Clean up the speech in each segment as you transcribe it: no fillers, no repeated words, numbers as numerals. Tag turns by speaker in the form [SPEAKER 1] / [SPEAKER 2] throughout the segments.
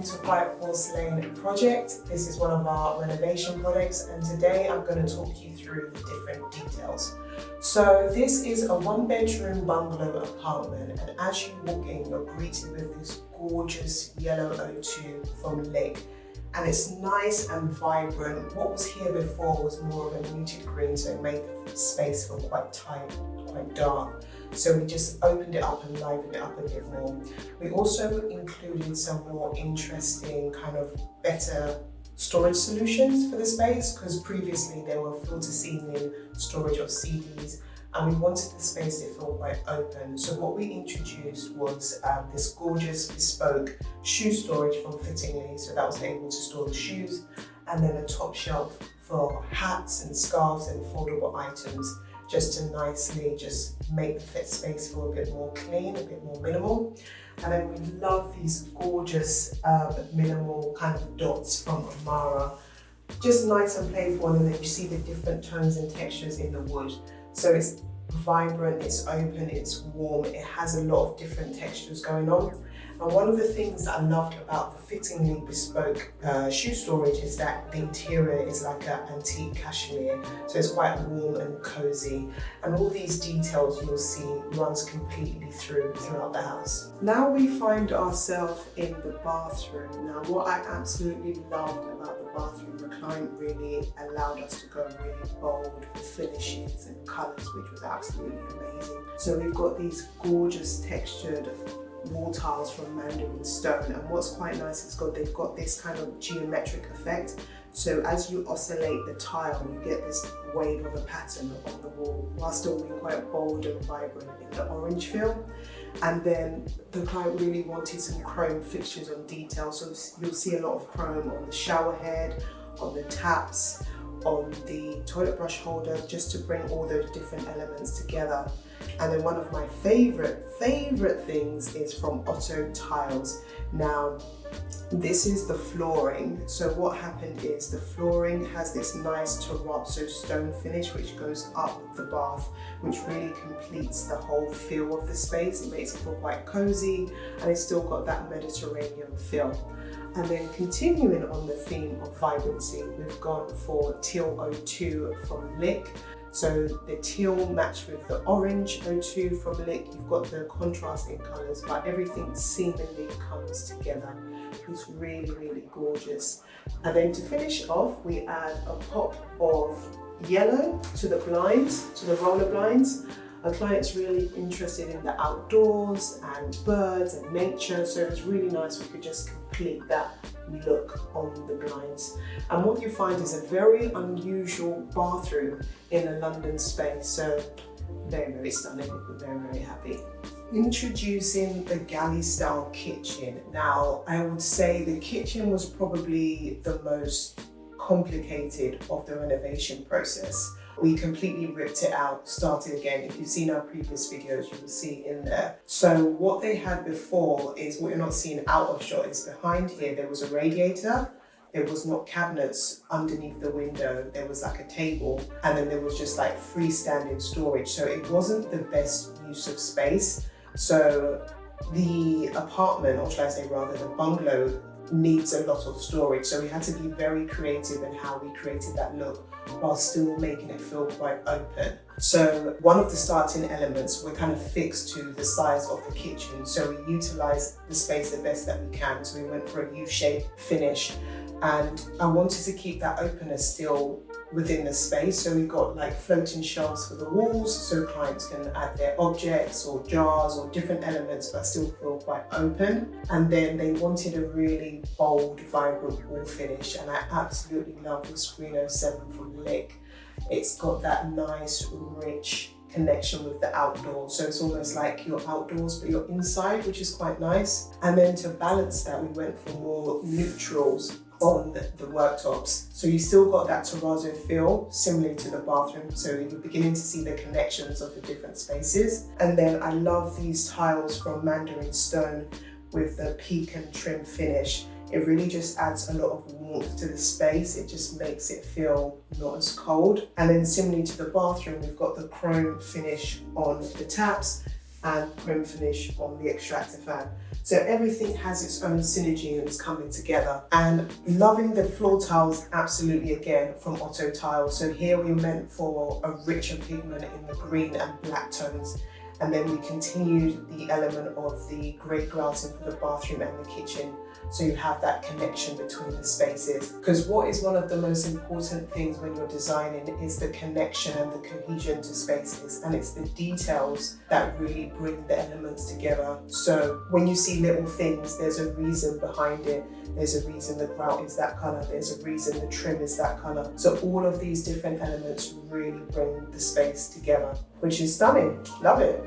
[SPEAKER 1] to White Porcelain project. This is one of our renovation projects, and today I'm going to talk you through the different details. So this is a 1-bedroom bungalow apartment, and as you walk in, you're greeted with this gorgeous yellow O2 from Lick. And it's nice and vibrant. What was here before was more of a muted green, so it made the space feel quite tight, quite dark. So we just opened it up and livened it up a bit more. We also included some more interesting, kind of better storage solutions for the space, because previously there were floor-to-ceiling storage of CDs, and we wanted the space to feel quite open. So what we introduced was this gorgeous bespoke shoe storage from Fittingly, so that was able to store the shoes, and then a top shelf for hats and scarves and foldable items, just to nicely just make the fit space feel a bit more clean, a bit more minimal. And then we love these gorgeous minimal kind of dots from Amara. Just nice and playful, and then you see the different tones and textures in the wood. So it's vibrant, it's open, it's warm, it has a lot of different textures going on. And one of the things that I loved about the Fittingly bespoke shoe storage is that the interior is like an antique cashmere, so it's quite warm and cozy. And all these details you'll see runs completely throughout the house. Now we find ourselves in the bathroom. Now what I absolutely loved about the bathroom, the client really allowed us to go really bold finishes and colours, which was absolutely amazing. So we've got these gorgeous textured wall tiles from Mandarin stone, and what's quite nice is they've got this kind of geometric effect. So as you oscillate the tile, you get this wave of a pattern on the wall, while still being quite bold and vibrant in the orange feel. And then the client really wanted some chrome fixtures on detail, so you'll see a lot of chrome on the shower head, on the taps, on the toilet brush holder, just to bring all those different elements together. And then one of my favorite things is from Otto Tiles. Now, this is the flooring. So what happened is the flooring has this nice terrazzo stone finish which goes up the bath, which really completes the whole feel of the space. It makes it feel quite cozy, and it's still got that Mediterranean feel. And then continuing on the theme of vibrancy, we've gone for Teal O2 from Lick. So the teal matched with the orange O2 from Lick. You've got the contrasting colours, but everything seamlessly comes together. It's really, really gorgeous. And then to finish off, we add a pop of yellow to the blinds, to the roller blinds. Our client's really interested in the outdoors and birds and nature, so it's really nice we could just complete that look on the blinds. And what you find is a very unusual bathroom in a London space, so very, very stunning. We're very, very happy. Introducing the galley style kitchen. Now, I would say the kitchen was probably the most complicated of the renovation process. We completely ripped it out, started again. If you've seen our previous videos, you will see in there. So what they had before is what you're not seeing out of shot is behind here, there was a radiator. There was not cabinets underneath the window. There was like a table, and then there was just like freestanding storage. So it wasn't the best use of space. So the apartment, or should I say rather the bungalow, needs a lot of storage. So we had to be very creative in how we created that look, while still making it feel quite open. So one of the starting elements, we're kind of fixed to the size of the kitchen, so we utilize the space the best that we can. So we went for a U-shaped finish, and I wanted to keep that openness still within the space. So we got like floating shelves for the walls, so clients can add their objects or jars or different elements, but still feel quite open. And then they wanted a really bold, vibrant wall finish, and I absolutely love the Screen 07 from Lick. It's got that nice, rich connection with the outdoors. So it's almost like you're outdoors, but you're inside, which is quite nice. And then to balance that, we went for more neutrals on the worktops. So you still got that terrazzo feel, similar to the bathroom. So you're beginning to see the connections of the different spaces. And then I love these tiles from Mandarin stone with the pecan trim finish. It really just adds a lot of warmth to the space. It just makes it feel not as cold. And then similarly to the bathroom, we've got the chrome finish on the taps and chrome finish on the extractor fan. So everything has its own synergy and it's coming together. And loving the floor tiles, absolutely, again, from Otto Tiles. So here we meant for a richer pigment in the green and black tones. And then we continued the element of the grey grouting for the bathroom and the kitchen. So you have that connection between the spaces. Because what is one of the most important things when you're designing is the connection and the cohesion to spaces. And it's the details that really bring the elements together. So when you see little things, there's a reason behind it. There's a reason the grout is that colour. There's a reason the trim is that colour. So all of these different elements really bring the space together, which is stunning. Love it.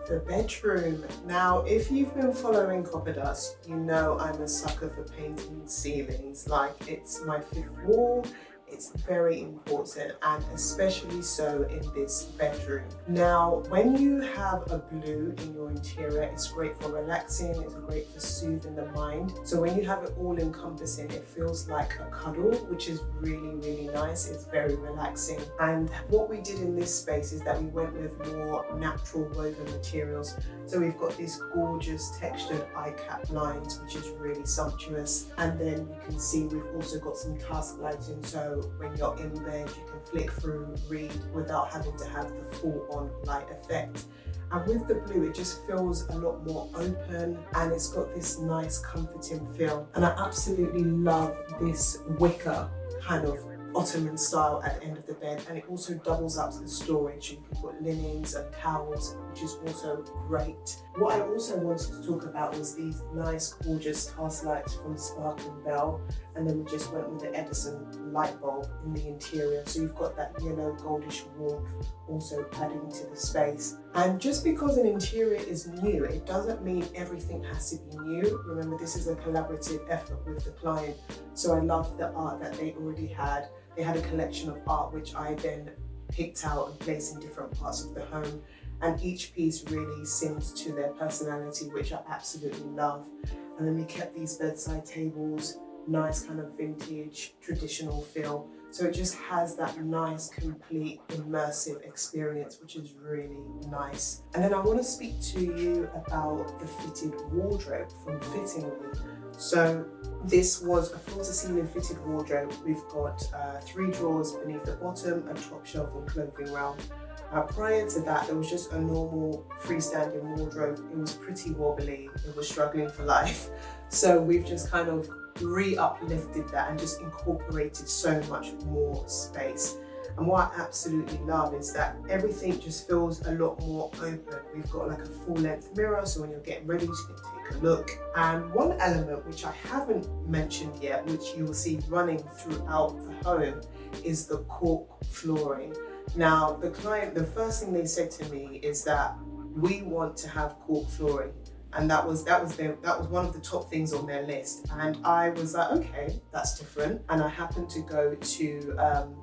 [SPEAKER 1] The bedroom. Now, if you've been following Copper Dust, you know I'm a sucker for painting ceilings. Like, it's my fifth wall. It's very important, and especially so in this bedroom. Now, when you have a blue in your interior, it's great for relaxing, it's great for soothing the mind. So when you have it all encompassing, it feels like a cuddle, which is really, really nice. It's very relaxing. And what we did in this space is that we went with more natural woven materials. So we've got these gorgeous textured eye-cap lines, which is really sumptuous. And then you can see we've also got some task lighting. So when you're in bed, you can flick through, read without having to have the full-on light effect. And with the blue, it just feels a lot more open and it's got this nice comforting feel. And I absolutely love this wicker kind of Ottoman style at the end of the bed, and it also doubles up as storage. You can put linens and towels, which is also great. What I also wanted to talk about was these nice, gorgeous task lights from Spark & Bell, and then we just went with the Edison light bulb in the interior. So you've got that yellow goldish warmth also adding to the space. And just because an interior is new, it doesn't mean everything has to be new. Remember, this is a collaborative effort with the client. So I love the art that they already had. They had a collection of art which I then picked out and placed in different parts of the home. And each piece really sings to their personality, which I absolutely love. And then we kept these bedside tables, nice kind of vintage, traditional feel. So it just has that nice, complete, immersive experience, which is really nice. And then I want to speak to you about the fitted wardrobe from Fittingly. So this was a floor-to-ceiling fitted wardrobe. We've got 3 drawers beneath the bottom, a top shelf and clothing rail. Prior to that, there was just a normal freestanding wardrobe. It was pretty wobbly, it was struggling for life. So we've just kind of re-uplifted that and just incorporated so much more space. And what I absolutely love is that everything just feels a lot more open. We've got like a full-length mirror, so when you're getting ready, you can take a look. And one element which I haven't mentioned yet, which you will see running throughout the home, is the cork flooring. Now, the client, the first thing they said to me is that we want to have cork flooring. And that was one of the top things on their list. And I was like, okay, that's different. And I happened to go to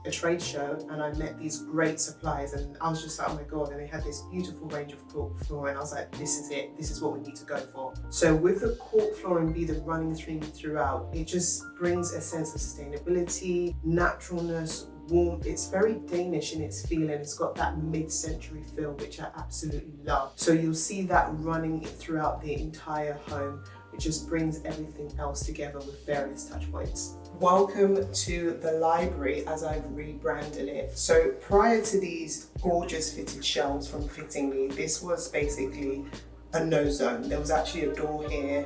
[SPEAKER 1] a trade show and I met these great suppliers and I was just like, oh my God, and they had this beautiful range of cork flooring. I was like, this is it, this is what we need to go for. So with the cork flooring be the running theme throughout, it just brings a sense of sustainability, naturalness, warmth. It's very Danish in its feeling. It's got that mid-century feel, which I absolutely love. So you'll see that running throughout the entire home, which just brings everything else together with various touch points. Welcome to the library, as I've rebranded it. So prior to these gorgeous fitted shelves from Fittingly, this was basically a no zone. There was actually a door here.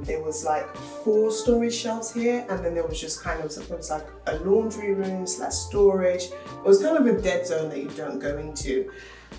[SPEAKER 1] There was like 4 storage shelves here, and then there was just kind of, it was like a laundry room / storage. It was kind of a dead zone that you don't go into.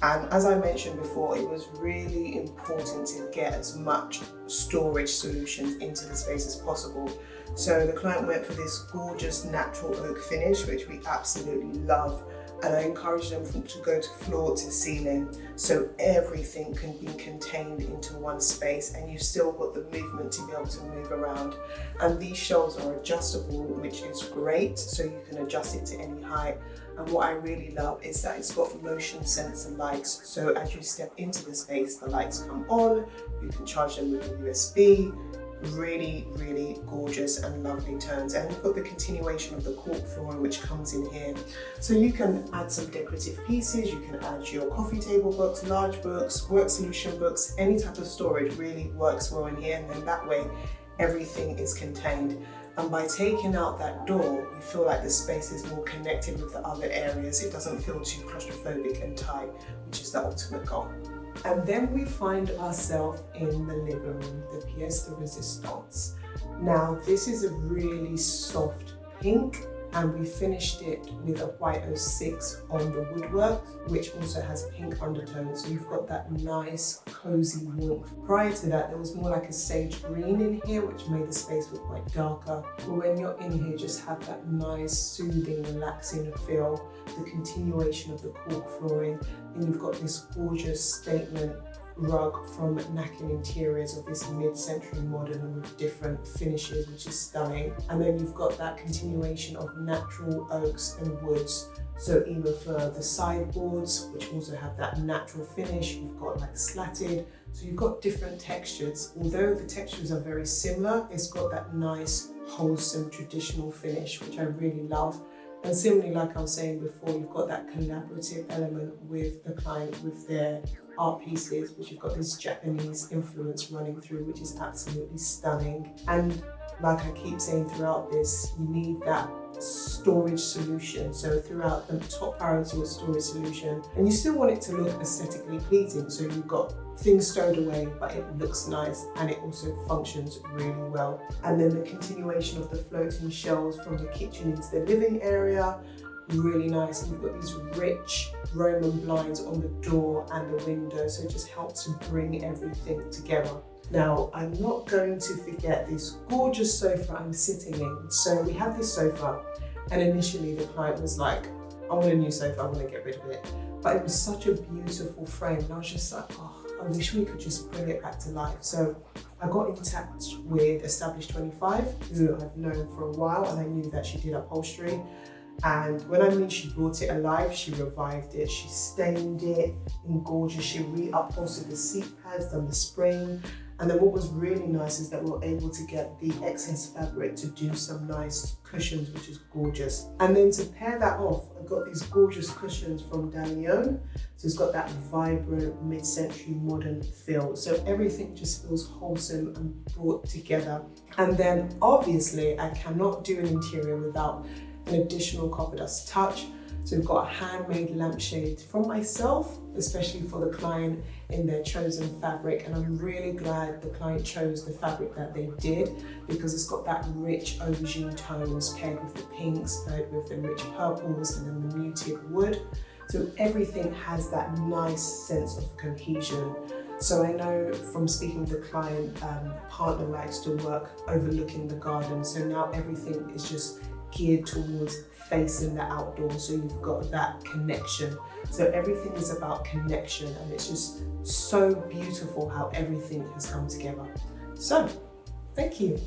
[SPEAKER 1] And as I mentioned before, it was really important to get as much storage solutions into the space as possible. So the client went for this gorgeous natural oak finish, which we absolutely love. And I encourage them to go to floor to ceiling, so everything can be contained into one space and you've still got the movement to be able to move around. And these shelves are adjustable, which is great, so you can adjust it to any height. And what I really love is that it's got motion sensor lights, so as you step into the space, the lights come on, you can charge them with a USB. Really, really gorgeous and lovely tones. And you've got the continuation of the cork flooring which comes in here. So you can add some decorative pieces, you can add your coffee table books, large books, work solution books, any type of storage really works well in here, and then that way everything is contained. And by taking out that door, you feel like the space is more connected with the other areas. It doesn't feel too claustrophobic and tight, which is the ultimate goal. And then we find ourselves in the living room, the pièce de résistance. Now, this is a really soft pink, and we finished it with a white 06 on the woodwork, which also has pink undertones. So you've got that nice, cozy warmth. Prior to that, there was more like a sage green in here, which made the space look quite darker. But when you're in here, just have that nice, soothing, relaxing feel, the continuation of the cork flooring. And you've got this gorgeous statement rug from Knacking Interiors of this mid-century modern with different finishes, which is stunning. And then you've got that continuation of natural oaks and woods. So either for the sideboards, which also have that natural finish, you've got like slatted. So you've got different textures. Although the textures are very similar, it's got that nice, wholesome, traditional finish, which I really love. And similarly, like I was saying before, you've got that collaborative element with the client with their art pieces, which you've got this Japanese influence running through, which is absolutely stunning. And like I keep saying throughout this, you need that storage solution. So throughout the top priority of storage solution, and you still want it to look aesthetically pleasing. So you've got things stowed away, but it looks nice and it also functions really well. And then the continuation of the floating shelves from the kitchen into the living area, really nice. And you've got these rich Roman blinds on the door and the window, so it just helps to bring everything together. Now, I'm not going to forget this gorgeous sofa I'm sitting in. So we have this sofa, and initially the client was like, I want a new sofa, I want to get rid of it. But it was such a beautiful frame, and I was just like, oh, I wish we could just bring it back to life. So I got in touch with Established 25, who I've known for a while, and I knew that she did upholstery. And when I mean she brought it alive, she revived it, she stained it in gorgeous, she re-upholstered the seat pads, done the spring. And then what was really nice is that we were able to get the excess fabric to do some nice cushions, which is gorgeous. And then to pair that off, I've got these gorgeous cushions from Dalione. So it's got that vibrant mid-century modern feel. So everything just feels wholesome and brought together. And then obviously I cannot do an interior without an additional copper dust touch. So we've got a handmade lampshade from myself, especially for the client in their chosen fabric. And I'm really glad the client chose the fabric that they did, because it's got that rich aubergine tones paired with the pinks, paired with the rich purples, and then the muted wood. So everything has that nice sense of cohesion. So I know from speaking with the client, partner likes to work overlooking the garden. So now everything is just geared towards facing the outdoors, so you've got that connection. So everything is about connection, and it's just so beautiful how everything has come together. So, thank you.